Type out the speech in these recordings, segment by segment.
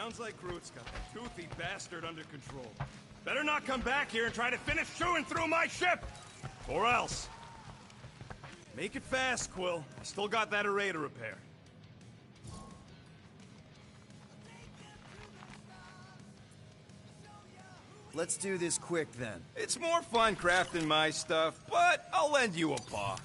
Sounds like Groot's got the toothy bastard under control. Better not come back here and try to finish chewing through my ship! Or else. Make it fast, Quill. I still got that array to repair. Let's do this quick, then. It's more fun crafting my stuff, but I'll lend you a paw.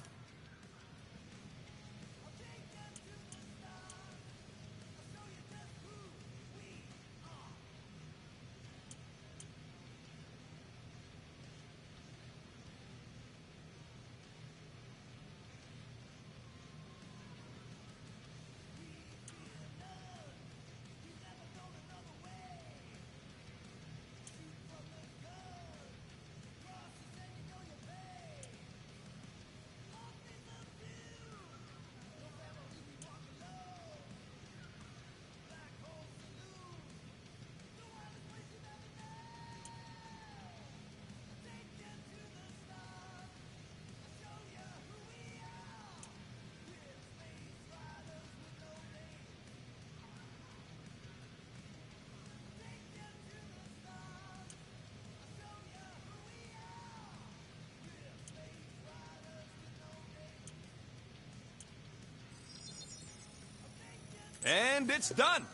And it's done!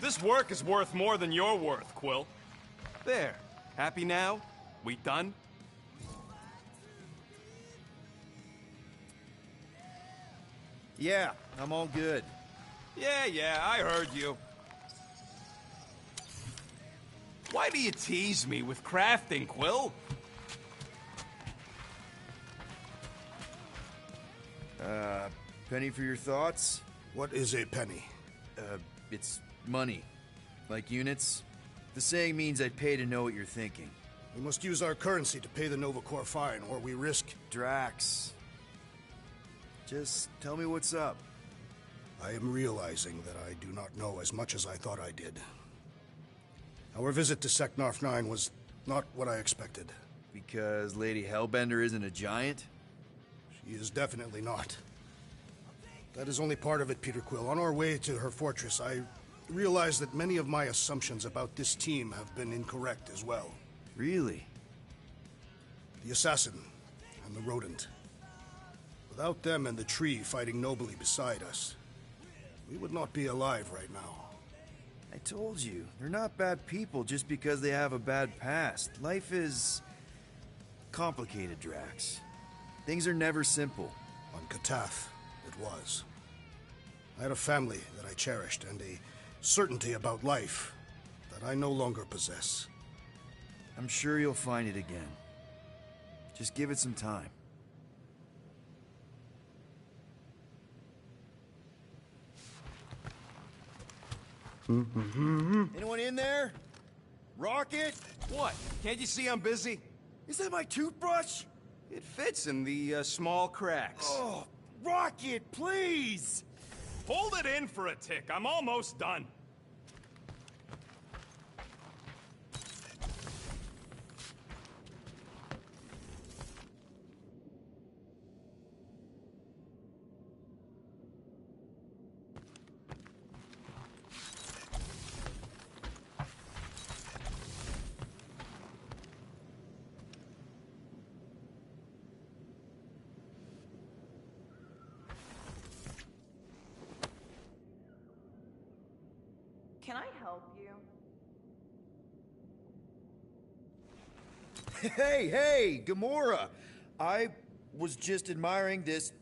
This work is worth more than your worth, Quill. There. Happy now? We done? Yeah, I'm all good. Yeah, I heard you. Why do you tease me with crafting, Quill? Penny for your thoughts? What is a penny? It's money. Like units. The saying means I pay to know what you're thinking. We must use our currency to pay the Nova Corps fine, or we risk... Drax. Just tell me what's up. I am realizing that I do not know as much as I thought I did. Our visit to Seknarf 9 was not what I expected. Because Lady Hellbender isn't a giant? She is definitely not. That is only part of it, Peter Quill. On our way to her fortress, I realized that many of my assumptions about this team have been incorrect as well. Really? The assassin and the rodent. Without them and the tree fighting nobly beside us, we would not be alive right now. I told you, they're not bad people just because they have a bad past. Life is... complicated, Drax. Things are never simple. On Katath, it was. I had a family that I cherished and a certainty about life that I no longer possess. I'm sure you'll find it again. Just give it some time. Anyone in there? Rocket? What? Can't you see I'm busy? Is that my toothbrush? It fits in the small cracks. Oh, Rocket, please! Hold it in for a tick. I'm almost done. Can I help you? Hey, Gamora! I was just admiring this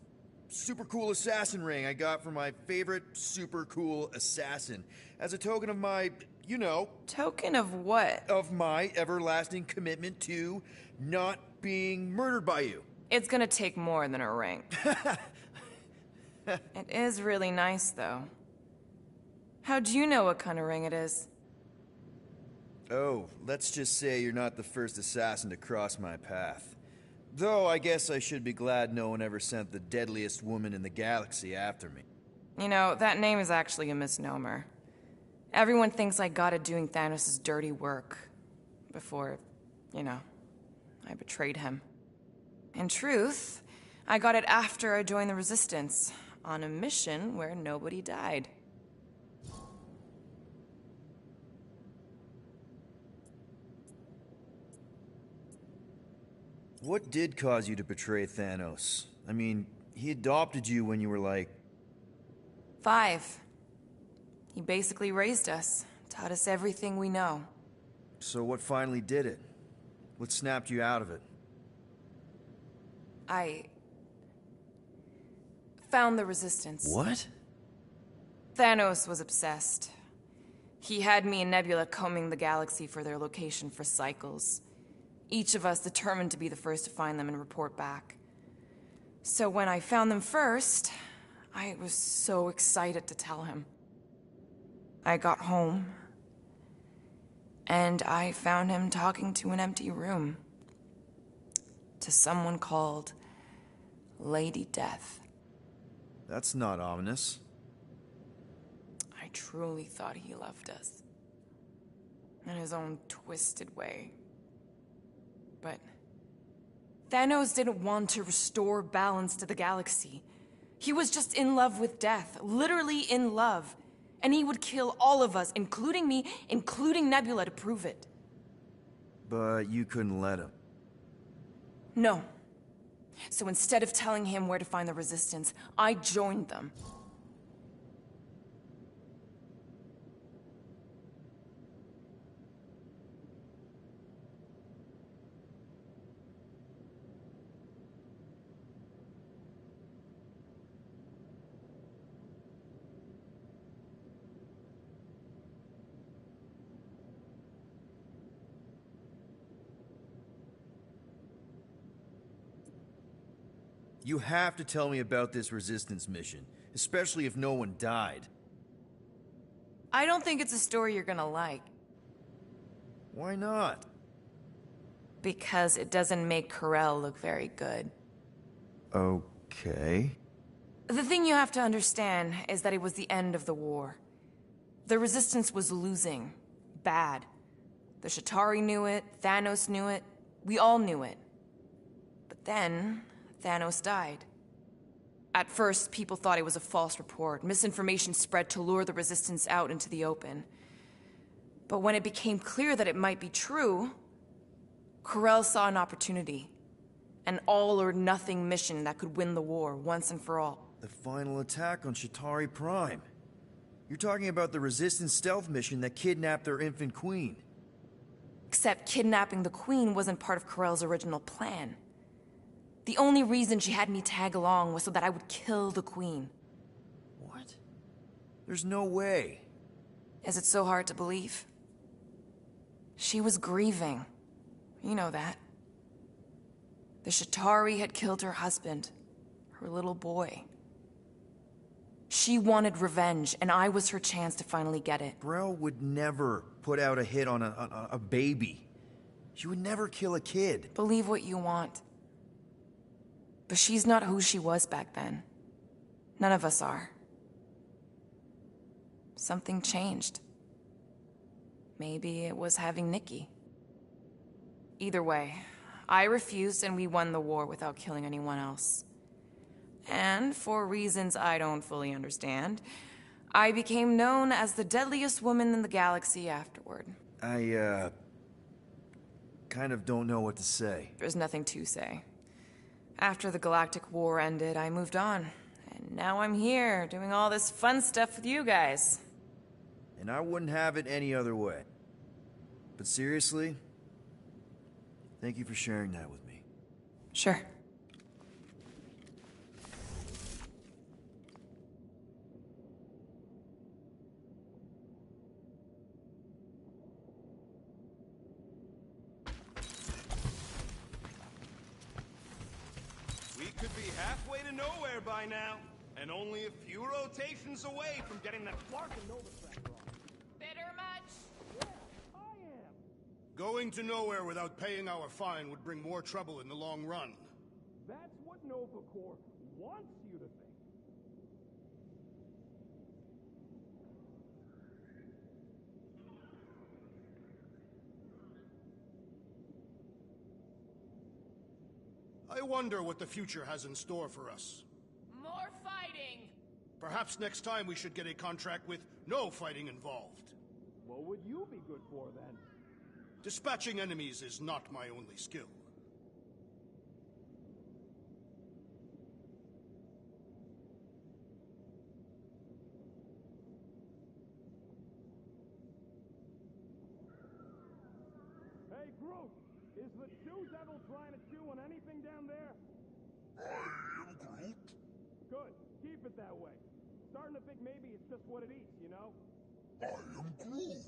super cool assassin ring I got from my favorite super cool assassin. As a token of my, you know... Token of what? Of my everlasting commitment to not being murdered by you. It's gonna take more than a ring. It is really nice, though. How'd you know what kind of ring it is? Oh, let's just say you're not the first assassin to cross my path. Though I guess I should be glad no one ever sent the deadliest woman in the galaxy after me. You know, that name is actually a misnomer. Everyone thinks I got it doing Thanos' dirty work. Before, you know, I betrayed him. In truth, I got it after I joined the Resistance. on a mission where nobody died. What did cause you to betray Thanos? I mean, he adopted you when you were like... 5. He basically raised us, taught us everything we know. So what finally did it? What snapped you out of it? I found the Resistance. What? Thanos was obsessed. He had me and Nebula combing the galaxy for their location for cycles. Each of us determined to be the first to find them and report back. So when I found them first, I was so excited to tell him. I got home, and I found him talking to an empty room. To someone called Lady Death. That's not ominous. I truly thought he loved us. In his own twisted way. But Thanos didn't want to restore balance to the galaxy. He was just in love with death, literally in love. And he would kill all of us, including me, including Nebula, to prove it. But you couldn't let him. No. So instead of telling him where to find the Resistance, I joined them. You have to tell me about this Resistance mission, especially if no one died. I don't think it's a story you're gonna like. Why not? Because it doesn't make Karel look very good. Okay. The thing you have to understand is that it was the end of the war. The Resistance was losing. Bad. The Chitauri knew it, Thanos knew it, we all knew it. But then, Thanos died. At first, people thought it was a false report. Misinformation spread to lure the Resistance out into the open. But when it became clear that it might be true, Karel saw an opportunity. An all-or-nothing mission that could win the war once and for all. The final attack on Chitauri Prime. You're talking about the Resistance stealth mission that kidnapped their infant queen. Except kidnapping the Queen wasn't part of Karel's original plan. The only reason she had me tag along was so that I would kill the Queen. What? There's no way. Is it so hard to believe? She was grieving. You know that. The Chitauri had killed her husband, her little boy. She wanted revenge, and I was her chance to finally get it. Grell would never put out a hit on a baby. She would never kill a kid. Believe what you want. But she's not who she was back then. None of us are. Something changed. Maybe it was having Nikki. Either way, I refused and we won the war without killing anyone else. And for reasons I don't fully understand, I became known as the deadliest woman in the galaxy afterward. I, kind of don't know what to say. There's nothing to say. After the Galactic War ended, I moved on. And now I'm here, doing all this fun stuff with you guys. And I wouldn't have it any other way. But seriously, thank you for sharing that with me. Sure. We could be halfway to nowhere by now, and only a few rotations away from getting that Clark and Nova Tractor on. Bitter much? Going to nowhere without paying our fine would bring more trouble in the long run. That's what Nova Corps wants you to think. I wonder what the future has in store for us. More fighting! Perhaps next time we should get a contract with no fighting involved. What would you be good for, then? Dispatching enemies is not my only skill. Hey, Groot! Is the Chew Devil trying to chew on anything down there? I am Groot. Good. Keep it that way. Starting to think maybe it's just what it eats, you know? I am Groot.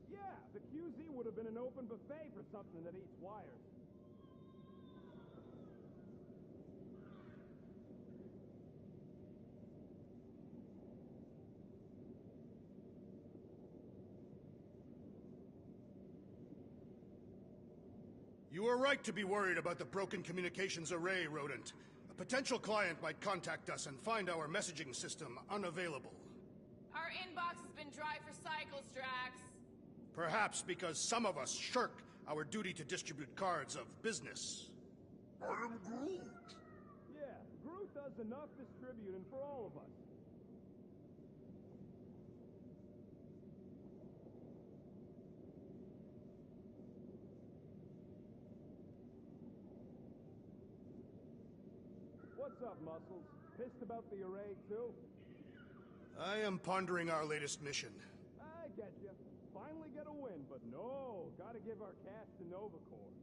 Yeah, the QZ would have been an open buffet for something that eats wires. You are right to be worried about the broken communications array, Rodent. A potential client might contact us and find our messaging system unavailable. Our inbox has been dry for cycles, Drax. Perhaps because some of us shirk our duty to distribute cards of business. I am Groot. Yeah, Groot does enough distributing for all of us. What's up, Muscles? Pissed about the array, too? I am pondering our latest mission. I get you. Finally get a win, but no, gotta give our cash to Nova Corps.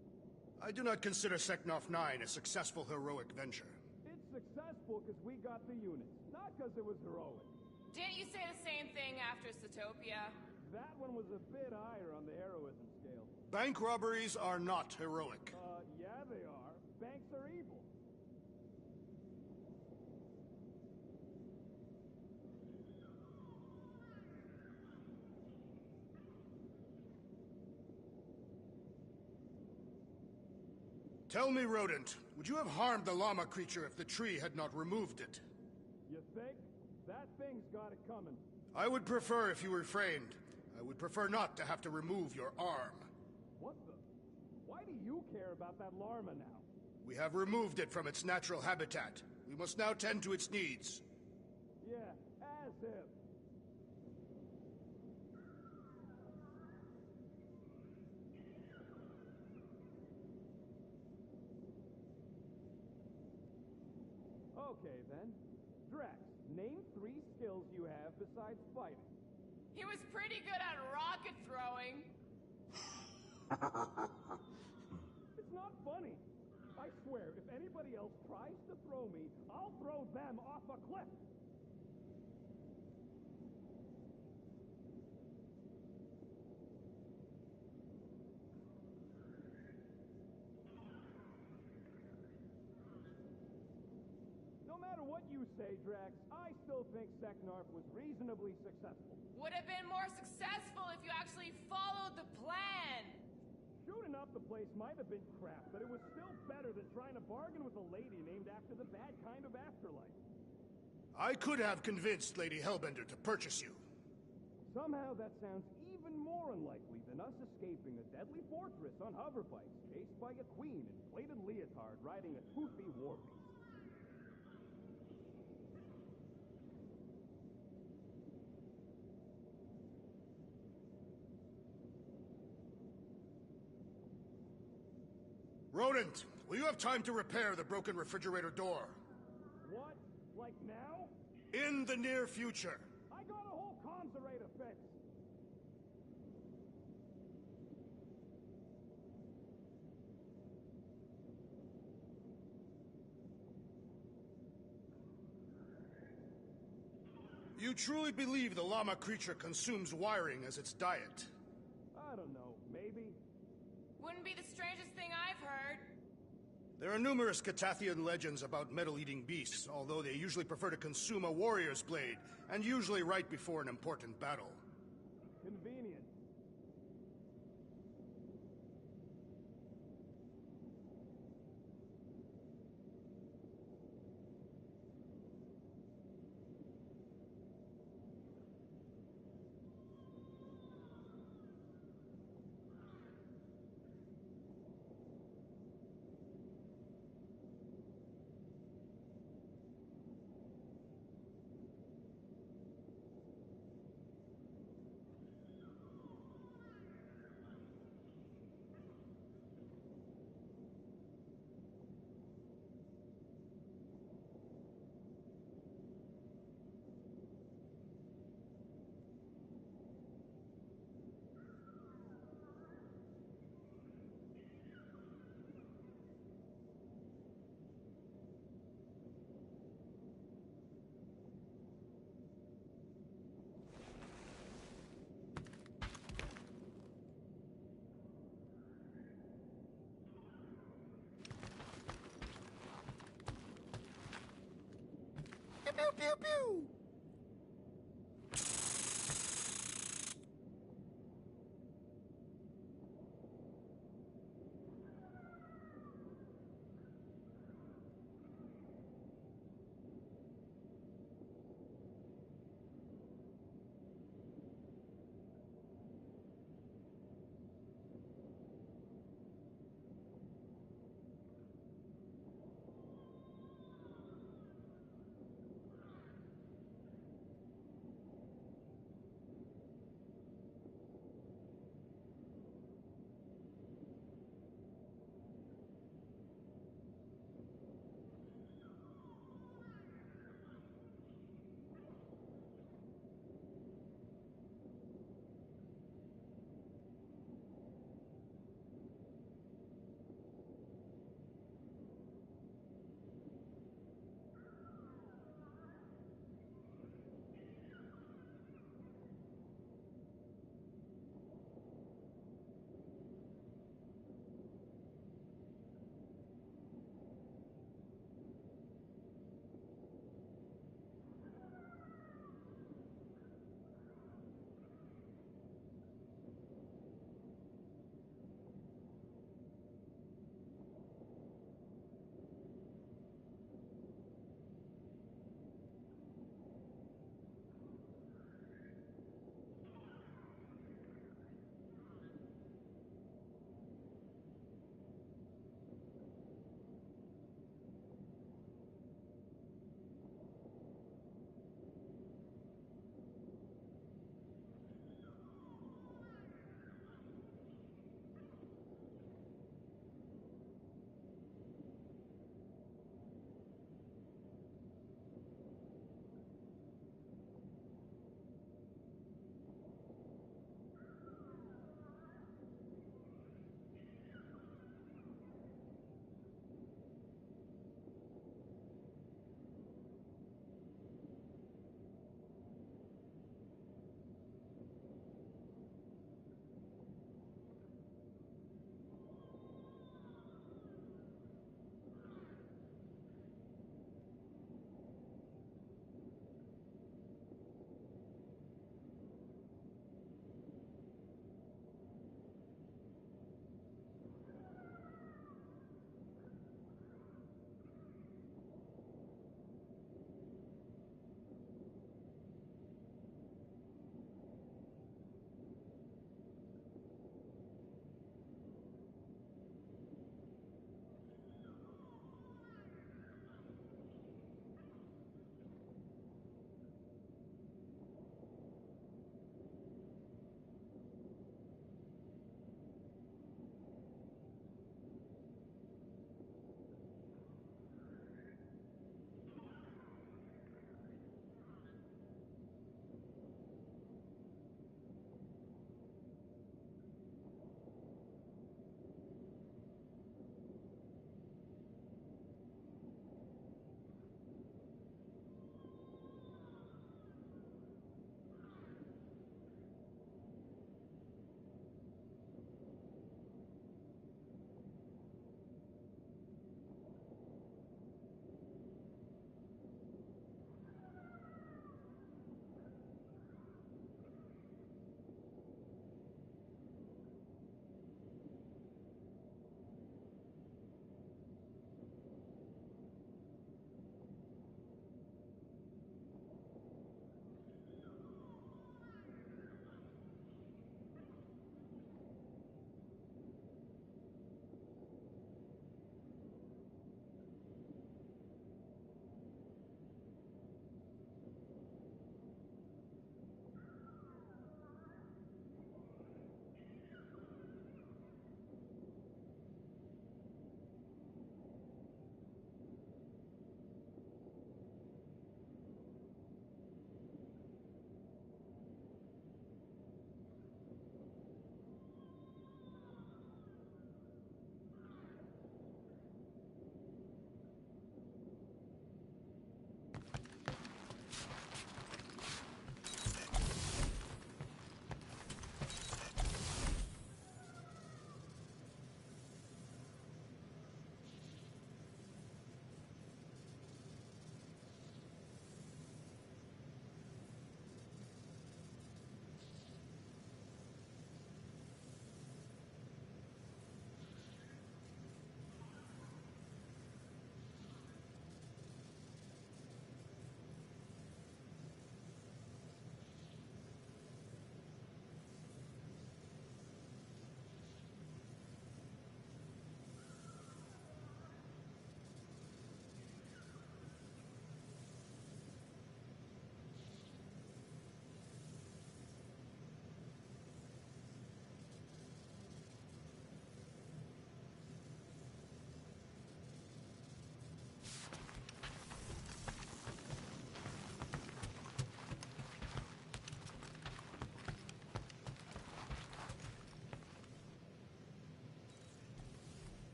I do not consider Seknov 9 a successful heroic venture. It's successful because we got the units, not because it was heroic. Didn't you say the same thing after Satopia? That one was a bit higher on the heroism scale. Bank robberies are not heroic. Yeah, they are. Banks are evil. Tell me, Rodent, would you have harmed the llama creature if the tree had not removed it? You think? That thing's got it coming. I would prefer if you refrained. I would prefer not to have to remove your arm. What the? Why do you care about that llama now? We have removed it from its natural habitat. We must now tend to its needs. Yeah, as if. Okay, then. Drax, name 3 skills you have besides fighting. He was pretty good at rocket throwing. It's not funny. I swear, if anybody else tries to throw me, I'll throw them off a cliff. No matter what you say, Drax, I still think Seknarf was reasonably successful. Would have been more successful if you actually followed the plan. Shooting up the place might have been crap, but it was still better than trying to bargain with a lady named after the bad kind of afterlife. I could have convinced Lady Hellbender to purchase you. Somehow that sounds even more unlikely than us escaping a deadly fortress on hoverbikes, chased by a queen in plated leotard riding a toothy war beast. Rodent, will you have time to repair the broken refrigerator door? What? Like now? In the near future. I got a whole conservator fix. You truly believe the llama creature consumes wiring as its diet? I don't know, maybe. Wouldn't be the strangest thing I've heard. There are numerous Catathian legends about metal-eating beasts, although they usually prefer to consume a warrior's blade, and usually right before an important battle. Convenient. Pew pew pew!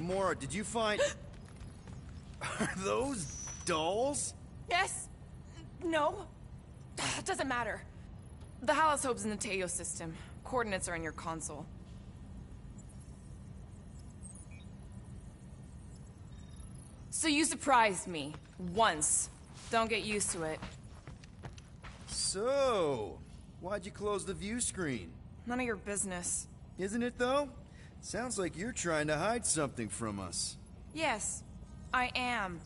Gamora, did you find... Are those dolls? Yes? No? Doesn't matter. The Halosobe's in the Teo system. Coordinates are in your console. So you surprised me. Once. Don't get used to it. So, why'd you close the view screen? None of your business. Isn't it, though? Sounds like you're trying to hide something from us. Yes, I am.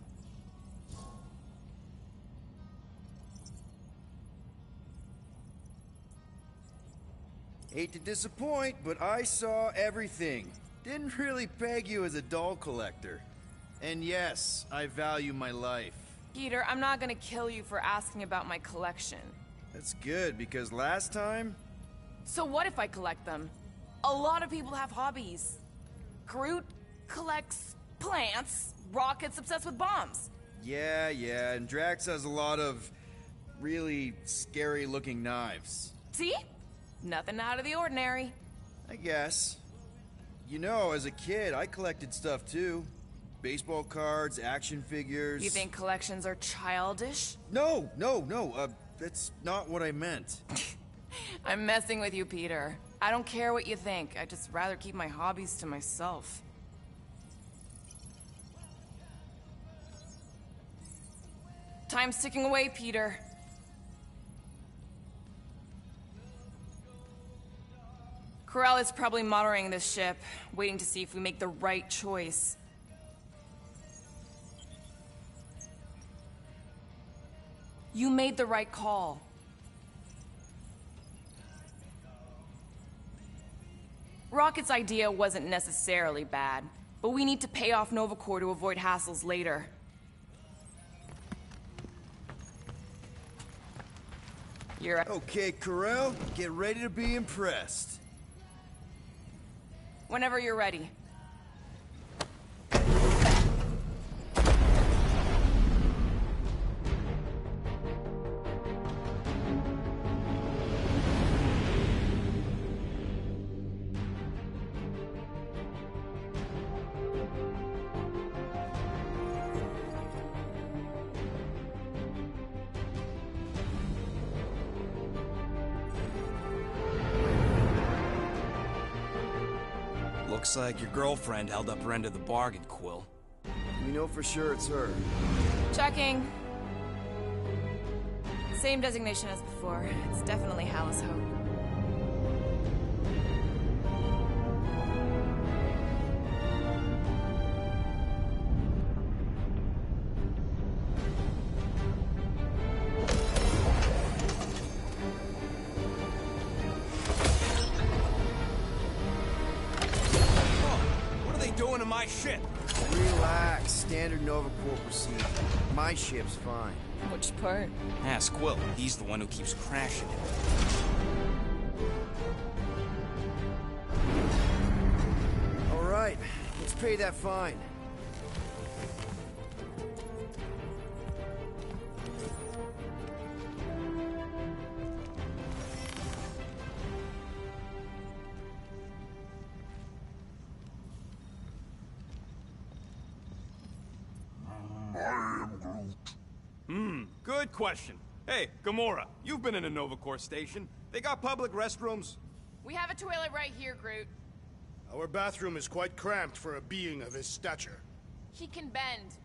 Hate to disappoint, but I saw everything. Didn't really peg you as a doll collector. And yes, I value my life. Peter, I'm not gonna kill you for asking about my collection. That's good, because last time... So what if I collect them? A lot of people have hobbies. Groot collects plants, Rocket's obsessed with bombs. Yeah, and Drax has a lot of really scary-looking knives. See? Nothing out of the ordinary. I guess. You know, as a kid, I collected stuff too. Baseball cards, action figures... You think collections are childish? No, that's not what I meant. I'm messing with you, Peter. I don't care what you think. I'd just rather keep my hobbies to myself. Time's ticking away, Peter. Corell is probably monitoring this ship, waiting to see if we make the right choice. You made the right call. Rocket's idea wasn't necessarily bad, but we need to pay off Nova Corps to avoid hassles later. You're Okay, Corell, get ready to be impressed. Whenever you're ready. Looks like your girlfriend held up her end of the bargain, Quill. We know for sure it's her. Checking. Same designation as before. It's definitely Hal's Hope. Doing to my ship? Relax. Standard Nova Corps procedure. My ship's fine. Which part? Ask Quill. He's the one who keeps crashing it. All right, let's pay that fine. Good question. Hey, Gamora, you've been in a Nova Corps station. They got public restrooms? We have a toilet right here, Groot. Our bathroom is quite cramped for a being of his stature. He can bend.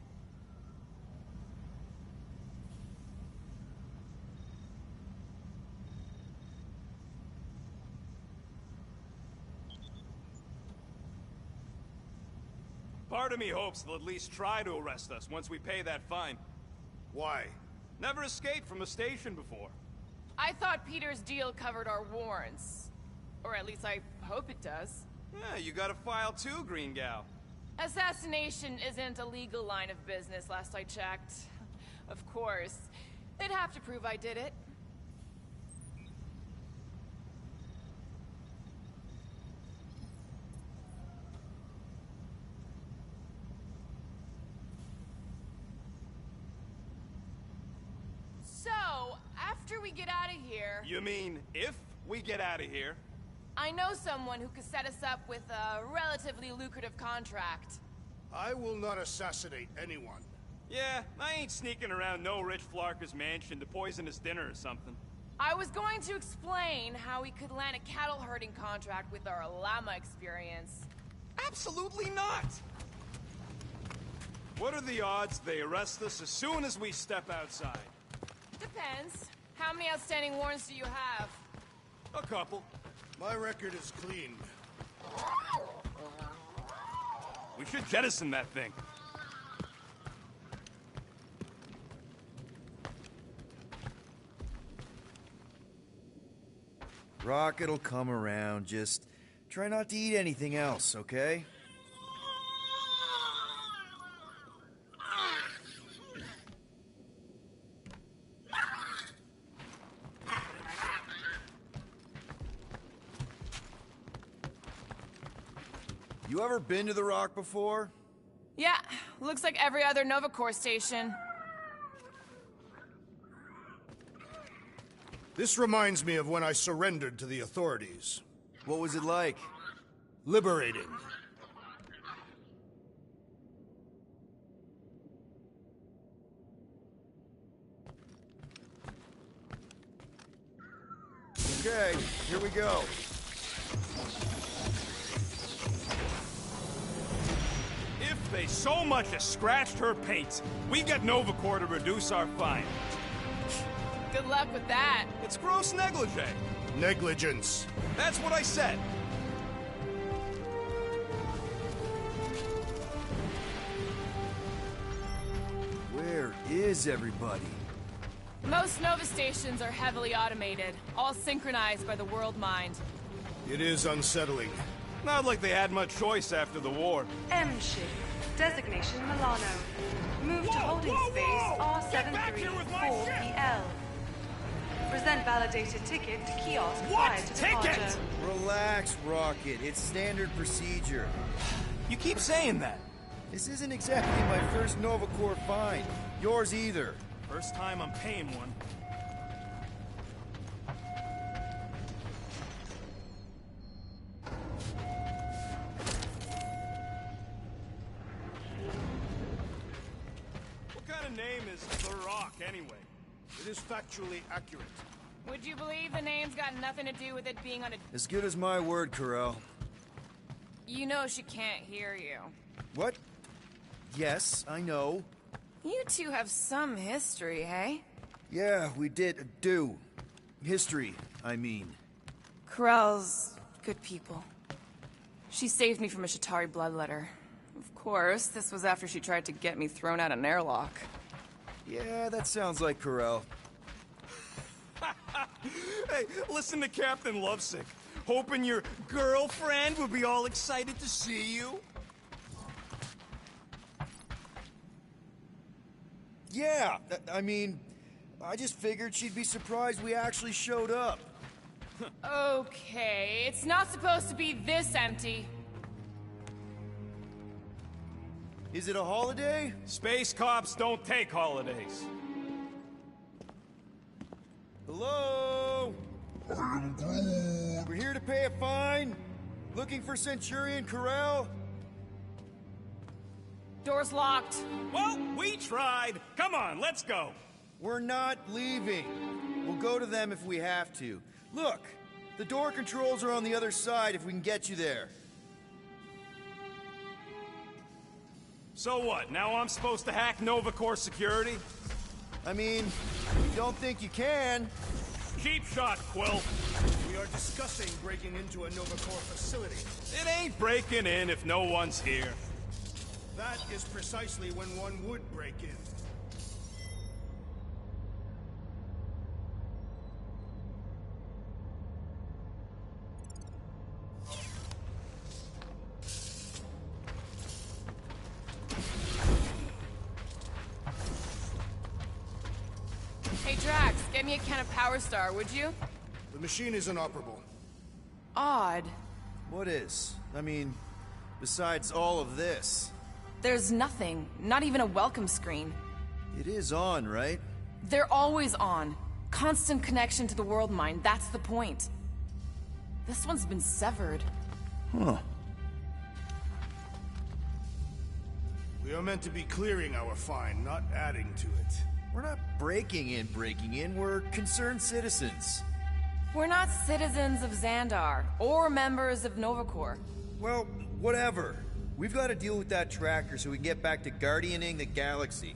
Part of me hopes they'll at least try to arrest us once we pay that fine. Why? Never escaped from a station before. I thought Peter's deal covered our warrants. Or at least I hope it does. Yeah, you got a file too, Green Gal. Assassination isn't a legal line of business, last I checked. Of course. They'd have to prove I did it. So, after we get out of here... You mean, if we get out of here? I know someone who could set us up with a relatively lucrative contract. I will not assassinate anyone. Yeah, I ain't sneaking around no rich flarker's mansion to poison his dinner or something. I was going to explain how we could land a cattle herding contract with our llama experience. Absolutely not! What are the odds they arrest us as soon as we step outside? Depends. How many outstanding warrants do you have? A couple. My record is clean. We should jettison that thing. Rocket'll come around. Just try not to eat anything else, okay? You ever been to the Rock before? Yeah, looks like every other Nova Corps station. This reminds me of when I surrendered to the authorities. What was it like? Liberating. Okay, here we go. If they so much as scratched her paint, we get Nova Corps to reduce our fine. Good luck with that. It's gross negligee. Negligence. That's what I said. Where is everybody? Most Nova stations are heavily automated, all synchronized by the World Mind. It is unsettling. Not like they had much choice after the war. M ship. Designation Milano. Move to holding space Get back here with my ship! R734PL. Present validated ticket to kiosk What prior to ticket? departure. Relax, Rocket. It's standard procedure. You keep saying that. This isn't exactly my first Nova Corps find. Yours either. First time I'm paying one. What kind of name is The Rock, anyway? It is factually accurate. Would you believe the name's got nothing to do with it being on a... As good as my word, Corel. You know she can't hear you. What? Yes, I know. You two have some history, hey? Yeah, we did do. History, I mean. Corell's good people. She saved me from a Shatari bloodletter. Of course, this was after she tried to get me thrown out an airlock. Yeah, that sounds like Corel. Hey, listen to Captain Lovesick. Hoping your girlfriend would be all excited to see you? Yeah, I mean, I just figured she'd be surprised we actually showed up. Okay, it's not supposed to be this empty. Is it a holiday? Space cops don't take holidays. Hello? I am Groot. We're here to pay a fine. Looking for Centurion Corel? Door's locked. Well, we tried. Come on, let's go. We're not leaving. We'll go to them if we have to. Look, the door controls are on the other side if we can get you there. So what, now I'm supposed to hack Nova Corps security? I mean, you don't think you can? Cheap shot, Quill. We are discussing breaking into a Nova Corps facility. It ain't breaking in if no one's here. That is precisely when one would break in. Hey Drax, get me a can of Power Star, would you? The machine is inoperable. Odd. What is? I mean, besides all of this. There's nothing, not even a welcome screen. It is on, right? They're always on. Constant connection to the world mind, that's the point. This one's been severed. Huh. We are meant to be clearing our find, not adding to it. We're not breaking in, we're concerned citizens. We're not citizens of Xandar, or members of Novacor. Well, whatever. We've got to deal with that tracker so we can get back to guardianing the galaxy.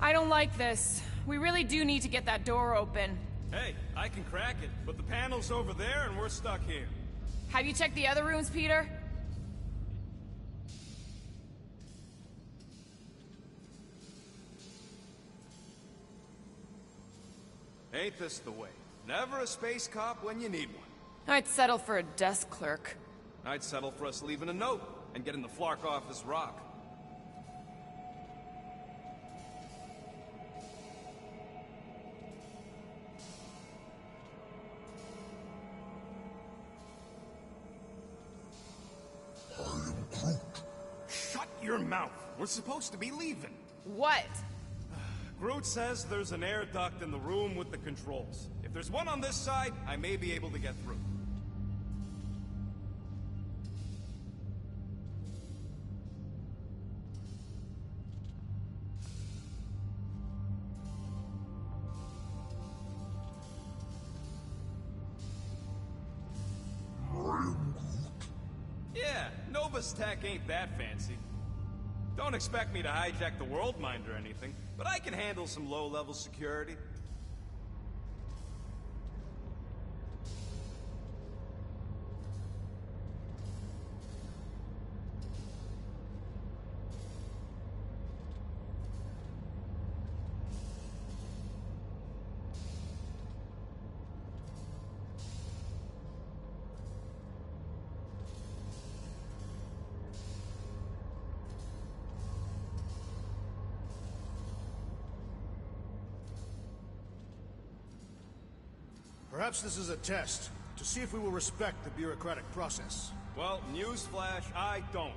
I don't like this. We really do need to get that door open. Hey, I can crack it, but the panel's over there and we're stuck here. Have you checked the other rooms, Peter? Ain't this the way? Never a space cop when you need one. I'd settle for a desk clerk. I'd settle for us leaving a note and getting the Flark off this rock. Shut your mouth! We're supposed to be leaving. What? Groot says there's an air duct in the room with the controls. If there's one on this side, I may be able to get through. Yeah, Nova's tech ain't that fancy. Don't expect me to hijack the World Mind or anything, but I can handle some low-level security. Perhaps this is a test, to see if we will respect the bureaucratic process. Well, newsflash, I don't.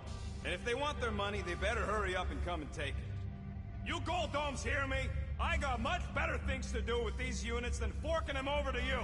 And if they want their money, they better hurry up and come and take it. You Gold Domes hear me? I got much better things to do with these units than forking them over to you!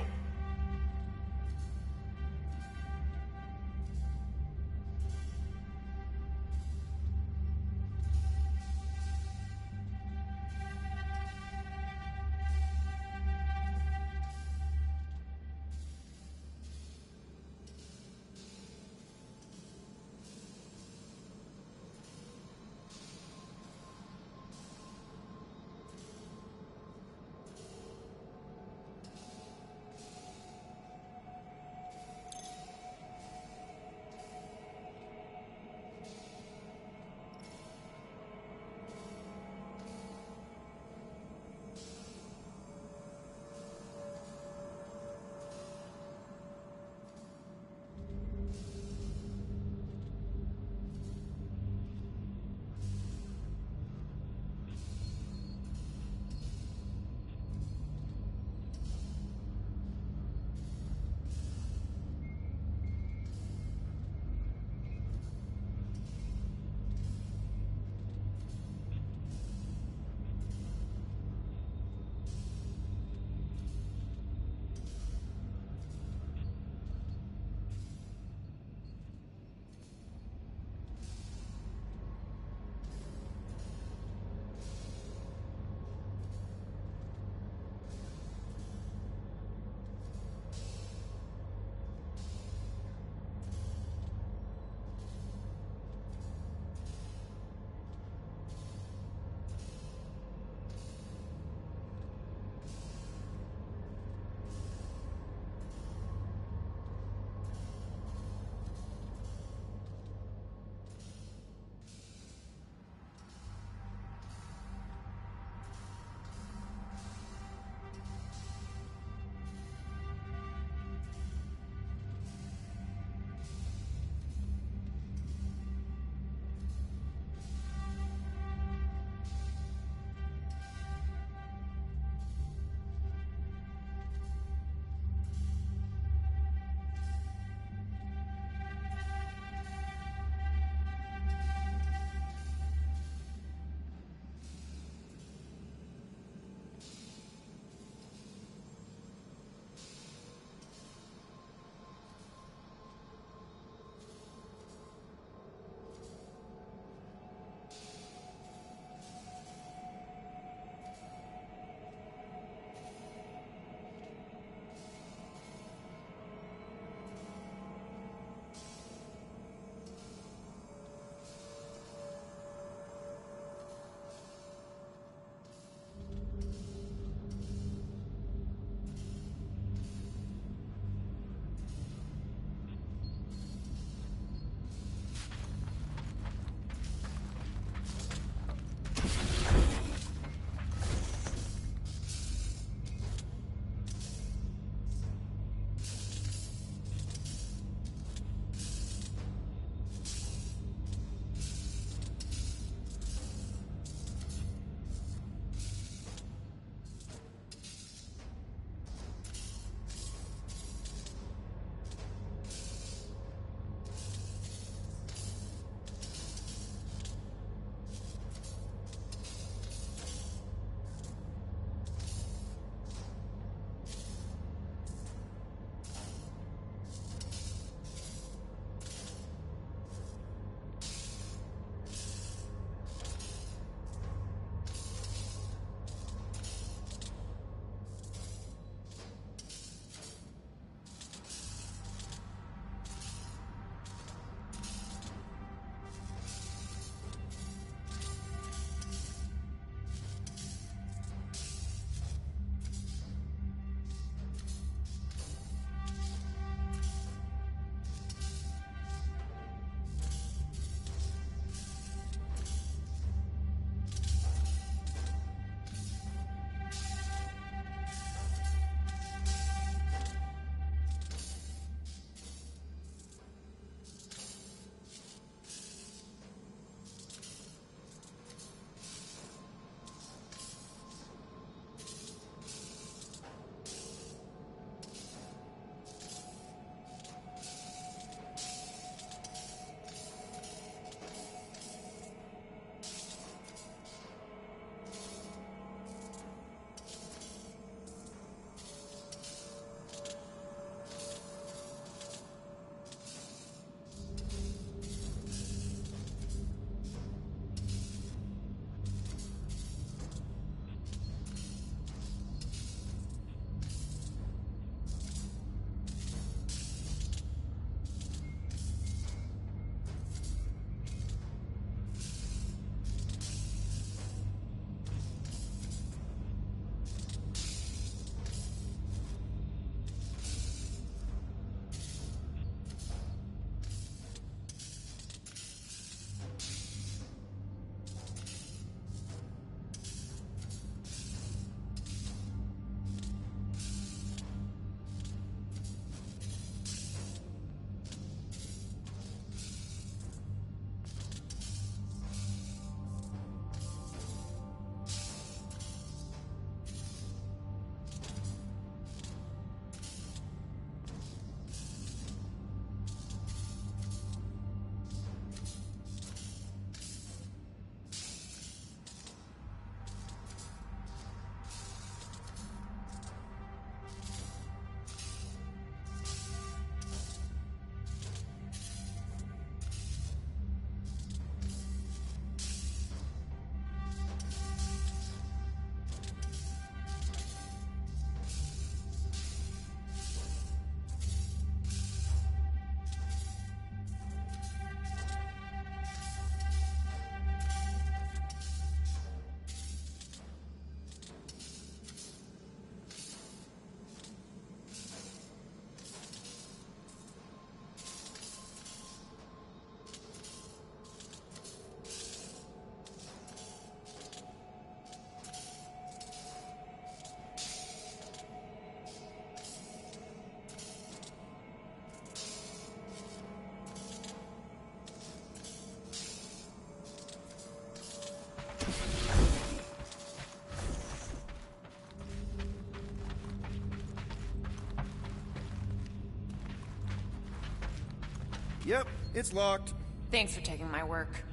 Yep, it's locked. Thanks for taking my work.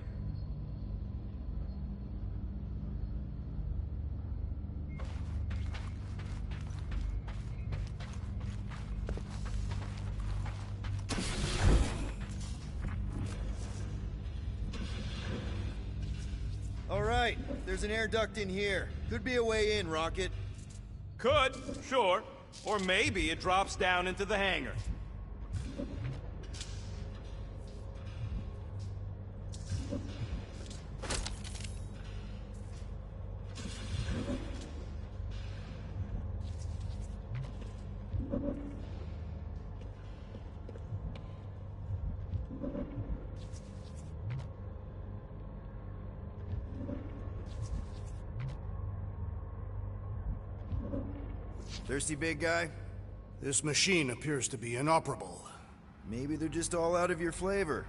All right, there's an air duct in here. Could be a way in, Rocket. Could, sure. Or maybe it drops down into the hangar. Thirsty, big guy? This machine appears to be inoperable. Maybe they're just all out of your flavor.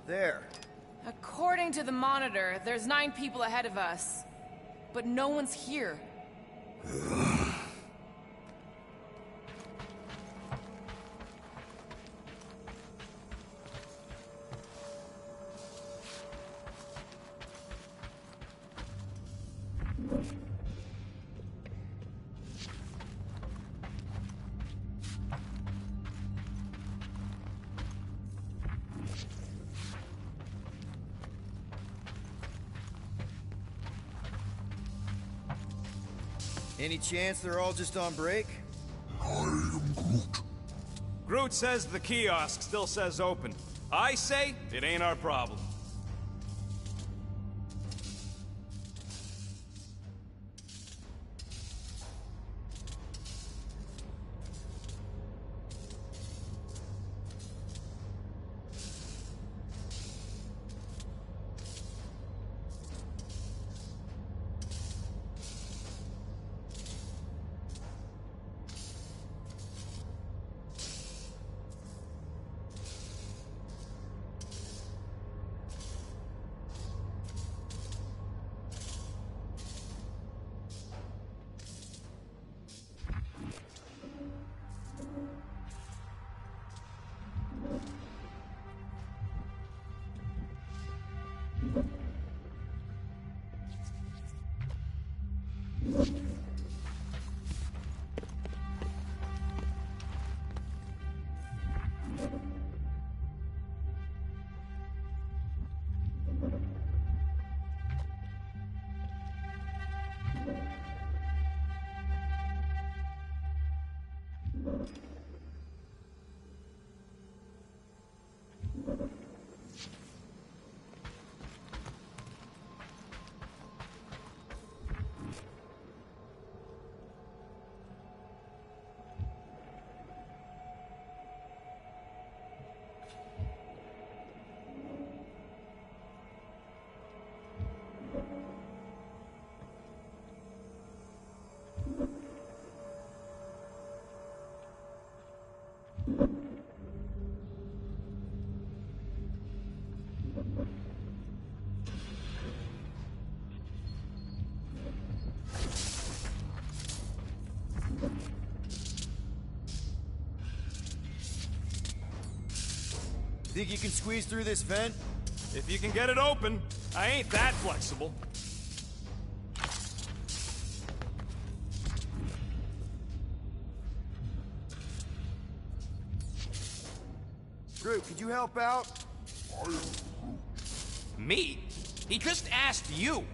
There. According to the monitor, there's 9 people ahead of us. But no one's here. Any chance they're all just on break? I am Groot. Groot says the kiosk still says open. I say it ain't our problem. Think you can squeeze through this vent? If you can get it open, I ain't that flexible. Groot, could you help out? Me? He just asked you.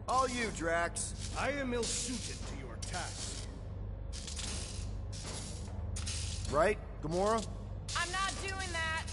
All you, Drax. I am ill-suited to your task. Right, Gamora? I'm not doing that!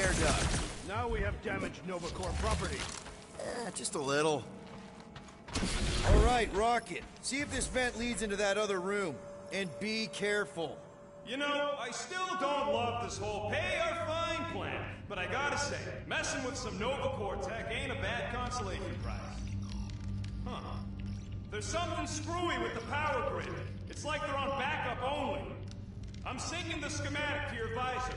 air duct. Now we have damaged Nova Corps property. Just a little. All right, Rocket. See if this vent leads into that other room. And be careful. You know, I still don't love this whole pay or fine plan, but I gotta say, messing with some Nova Corps tech ain't a bad consolation prize. Huh. There's something screwy with the power grid. It's like they're on backup only. I'm syncing the schematic to your visor.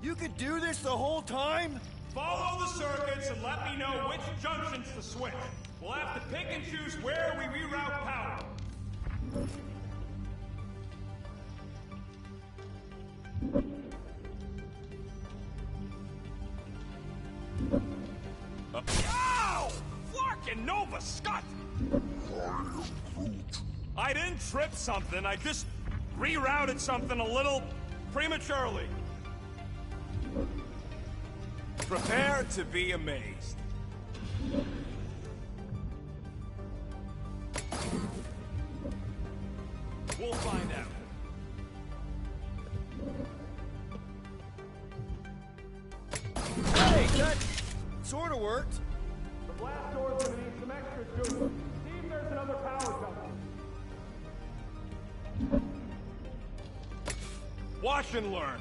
You could do this the whole time? Follow the circuits and let me know which junctions to switch. We'll have to pick and choose where we reroute power. Ow! Flarkin' Nova Scott! I didn't trip something, I just rerouted something a little prematurely. Prepare to be amazed. We'll find out. Hey, that sort of worked. The blast door's gonna need some extra juice. See if there's another power junction. Watch and learn.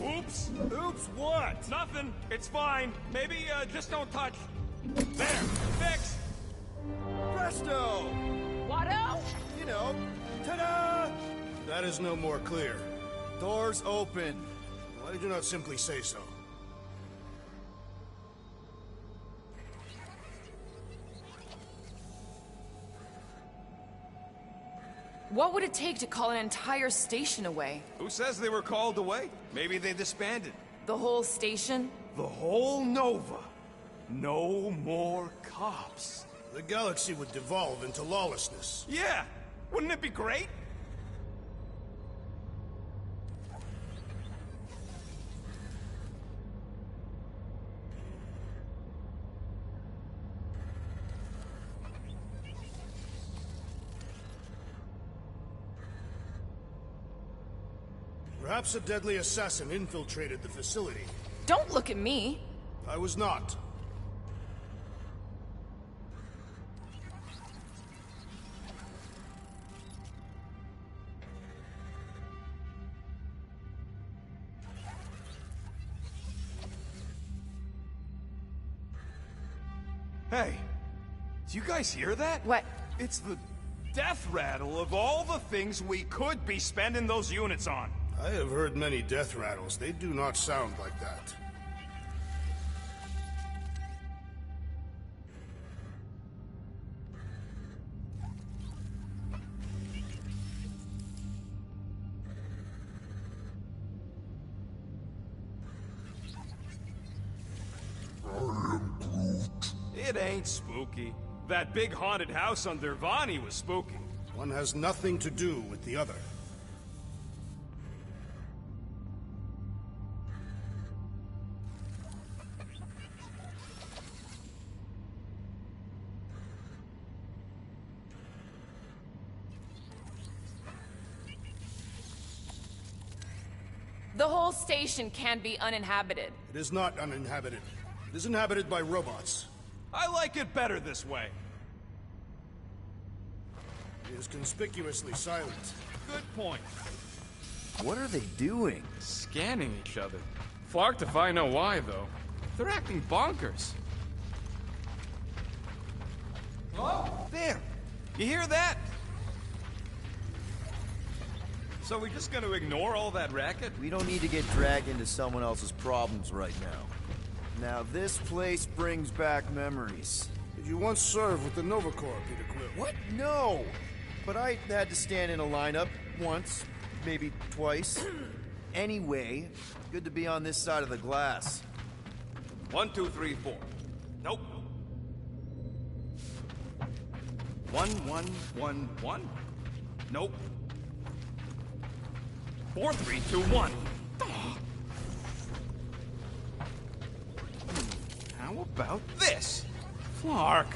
Oops. Oops, what? Nothing. It's fine. Maybe just don't touch. There. Fixed. Presto! Watto? You know, ta-da! That is no more clear. Doors open. Why did you not simply say so? What would it take to call an entire station away? Who says they were called away? Maybe they disbanded. The whole station? The whole Nova. No more cops. The galaxy would devolve into lawlessness. Yeah. Wouldn't it be great? Perhaps a deadly assassin infiltrated the facility. Don't look at me. I was not. Hey, do you guys hear that? What? It's the death rattle of all the things we could be spending those units on. I have heard many death rattles. They do not sound like that. It ain't spooky. That big haunted house on Dervani was spooky. One has nothing to do with the other. The whole station can be uninhabited. It is not uninhabited. It is inhabited by robots. I like it better this way. It is conspicuously silent. Good point. What are they doing? Scanning each other. Flarked if I know why, though. They're acting bonkers. Oh, there. You hear that? So we're just gonna ignore all that racket? We don't need to get dragged into someone else's problems right now. Now, this place brings back memories. Did you once serve with the Nova Corps, Peter Quill? What? No! But I had to stand in a lineup once, maybe twice. Anyway, good to be on this side of the glass. 1, 2, 3, 4. Nope. 1, 1, 1, 1. Nope. 4, 3, 2, 1. How about this? Flark.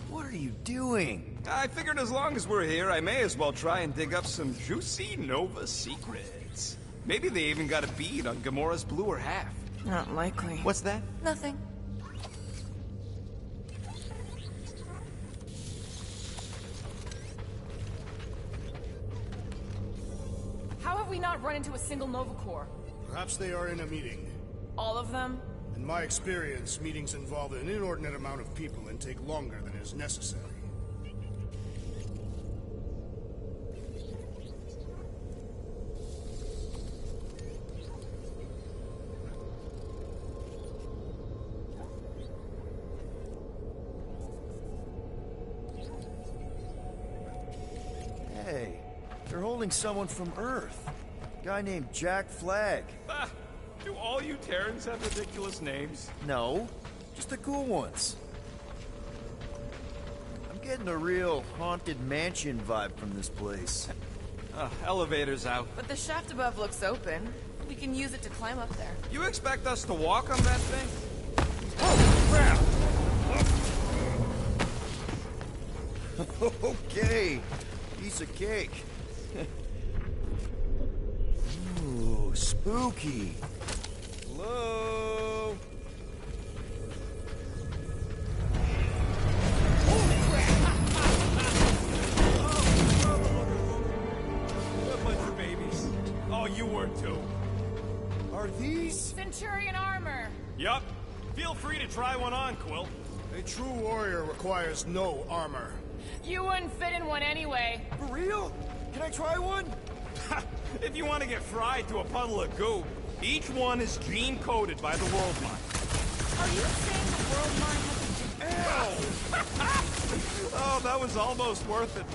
What are you doing? I figured as long as we're here, I may as well try and dig up some juicy Nova secrets. Maybe they even got a bead on Gamora's bluer half. Not likely. What's that? Nothing. How have we not run into a single Nova Corps? Perhaps they are in a meeting. All of them? In my experience, meetings involve an inordinate amount of people and take longer than is necessary. Hey, they're holding someone from Earth. A guy named Jack Flag. Ah, do all you Terrans have ridiculous names? No, just the cool ones. I'm getting a real Haunted Mansion vibe from this place. Elevator's out. But the shaft above looks open. We can use it to climb up there. You expect us to walk on that thing? Okay, piece of cake. Ooh, spooky. Hello? What a bunch of babies. Oh, you were too. Are these? Centurion armor! Yup. Feel free to try one on, Quill. A true warrior requires no armor. You wouldn't fit in one anyway. For real? Can I try one? If you want to get fried to a puddle of goo, each one is gene-coded by the World Mind. Are you saying the world mind has a... Oh, that was almost worth it.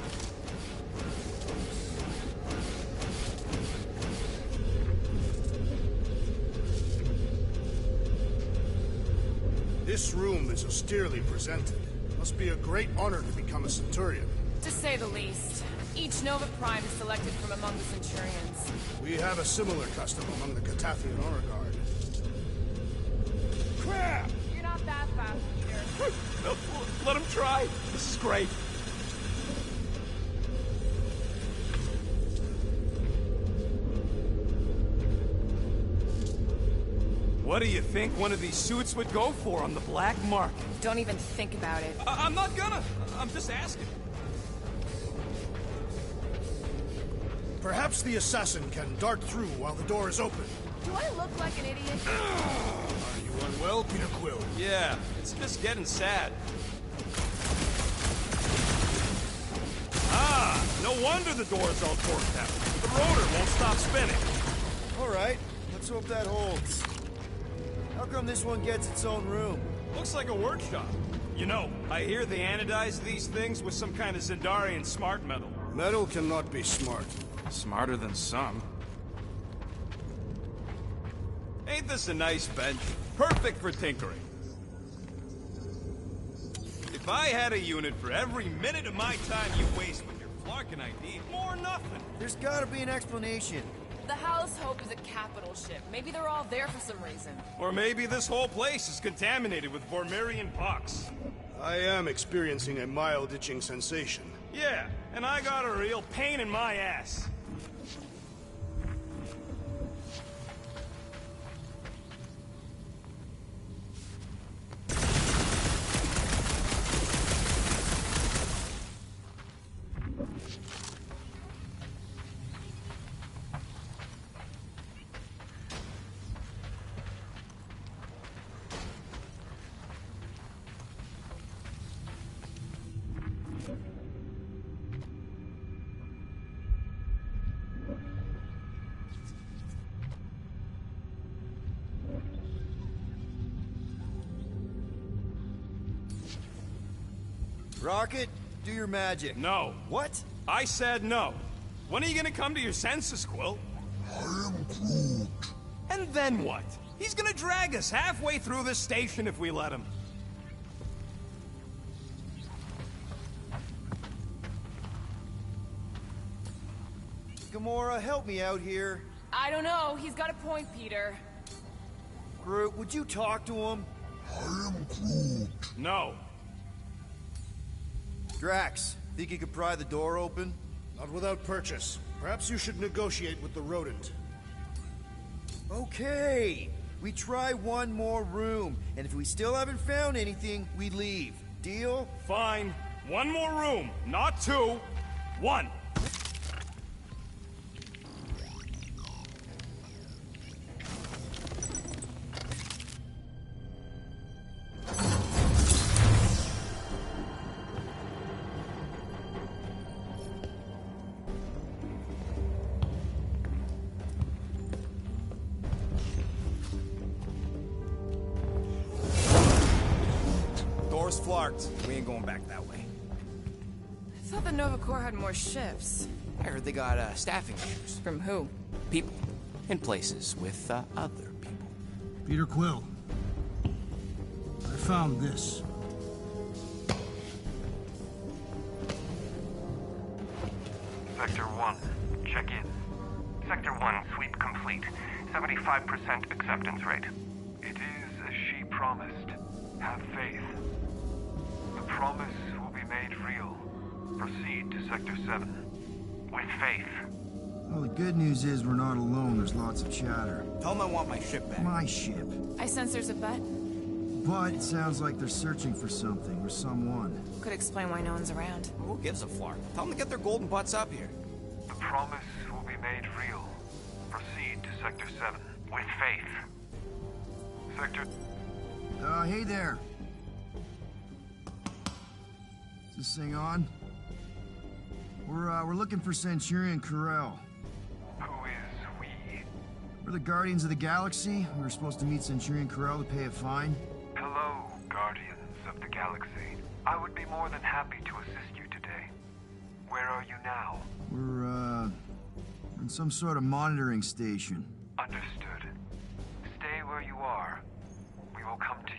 This room is austerely presented. Must be a great honor to become a Centurion. To say the least. Each Nova Prime is selected from among the Centurions. We have a similar custom among the Catathian Honor Guard. Crap! You're not that fast, Peter. No, let him try. This is great. What do you think one of these suits would go for on the black market? Don't even think about it. I'm not gonna. I'm just asking. Perhaps the assassin can dart through while the door is open. Do I look like an idiot? Are you unwell, Peter Quill? Yeah, it's just getting sad. Ah, no wonder the door's all torqued out. The rotor won't stop spinning. All right, let's hope that holds. How come this one gets its own room? Looks like a workshop. You know, I hear they anodize these things with some kind of Zendarian smart metal. Metal cannot be smart. Smarter than some. Ain't this a nice bench? Perfect for tinkering. If I had a unit for every minute of my time you waste with your Flarkin ID, more nothing. There's gotta be an explanation. The House Hope is a capital ship. Maybe they're all there for some reason. Or maybe this whole place is contaminated with Vormirian pox. I am experiencing a mild itching sensation. Yeah, and I got a real pain in my ass. Rocket, do your magic. No. What? I said no. When are you gonna come to your senses, Quill? I am Groot. And then what? He's gonna drag us halfway through this station if we let him. Gamora, help me out here. I don't know. He's got a point, Peter. Groot, would you talk to him? I am Groot. No. Drax, Think you could pry the door open? Not without purchase. Perhaps you should negotiate with the rodent. Okay! We try one more room, and if we still haven't found anything, we leave. Deal? Fine. One more room, not two. One. Door's flarked. We ain't going back that way. I thought the Nova Corps had more shifts. I heard they got staffing issues. From who? People. In places with other people. Peter Quill. I found this. Sector 1, check in. Sector 1, sweep complete. 75% acceptance rate. It is as she promised. Have faith. The promise will be made real. Proceed to Sector 7. With faith. Well, the good news is we're not alone. There's lots of chatter. Tell them I want my ship back. My ship. I sense there's a bet. But it sounds like they're searching for something or someone. Could explain why no one's around. Who gives a flark? Tell them to get their golden butts up here. The promise will be made real. Proceed to Sector 7. With faith. Sector... Hey there. Is this thing on? We're looking for Centurion Corell. Who is we? We're the Guardians of the Galaxy. We were supposed to meet Centurion Corell to pay a fine. Hello, Guardians of the Galaxy. I would be more than happy to assist you today. Where are you now? We're in some sort of monitoring station. Understood. Stay where you are. We will come to you.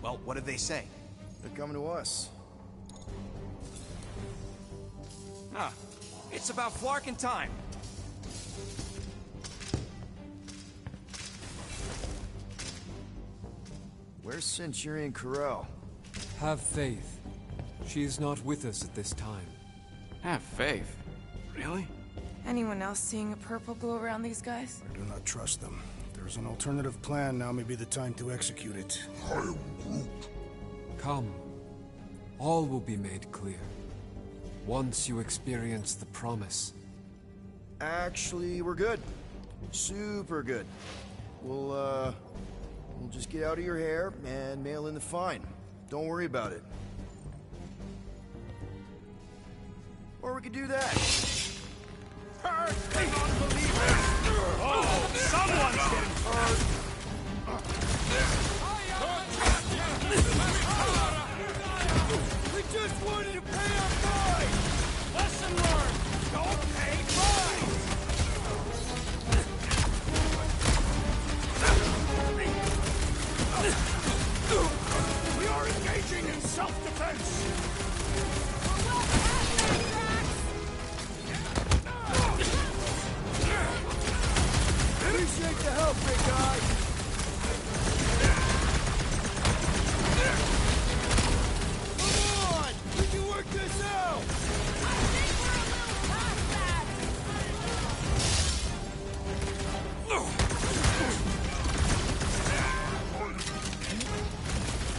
Well, what did they say? They're coming to us. Huh. It's about flarking time. Where's Centurion Corell? Have faith. She is not with us at this time. Have faith. Really? Anyone else seeing a purple glow around these guys? I do not trust them. If there's an alternative plan, now may be the time to execute it. I am Groot. Come. All will be made clear. Once you experience the promise. Actually, we're good. Super good. We'll just get out of your hair and mail in the fine. Don't worry about it. Or we could do that. Oh, someone's getting hurt. We just wanted to pay our fine! Lesson learned. Don't pay fines. We are engaging in self-defense! Appreciate the help, big guy! Come on! We can work this out!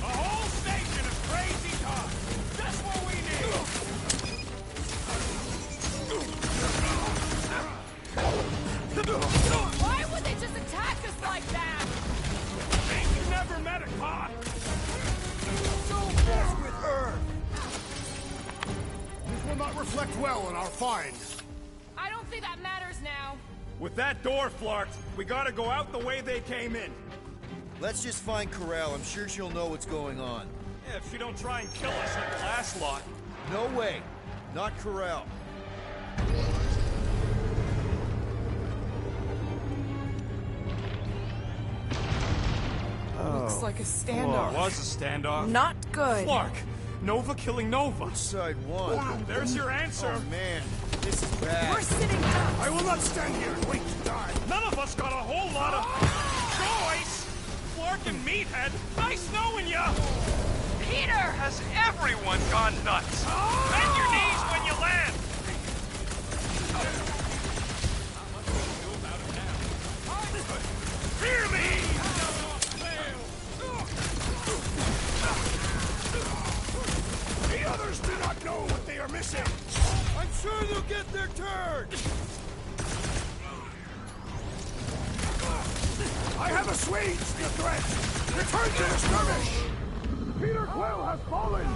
A whole station of crazy talk. Just what we need. Why would they just attack us like that? You never met a cop. Don't mess with her! This will not reflect well on our fine. I don't think that matters now. With that door flarked, we gotta go out the way they came in. Let's just find Corell. I'm sure she'll know what's going on. Yeah, if she don't try and kill us like the last lot. No way. Not Corell. Looks like a Well, standoff. it was a standoff. Not good. Flark. Nova killing Nova. Side one. There's your answer. Oh, man. This is bad. We're sitting ducks. I will not stand here and wait to die. None of us got a whole lot of choice. Larkin meathead! Nice knowing ya! Peter! Has everyone gone nuts? Bend your knees when you land! Hear me! The others do not know what they are missing! I'm sure they'll get their turn! I have assuaged the threat! Return to the skirmish! Peter Quill has fallen!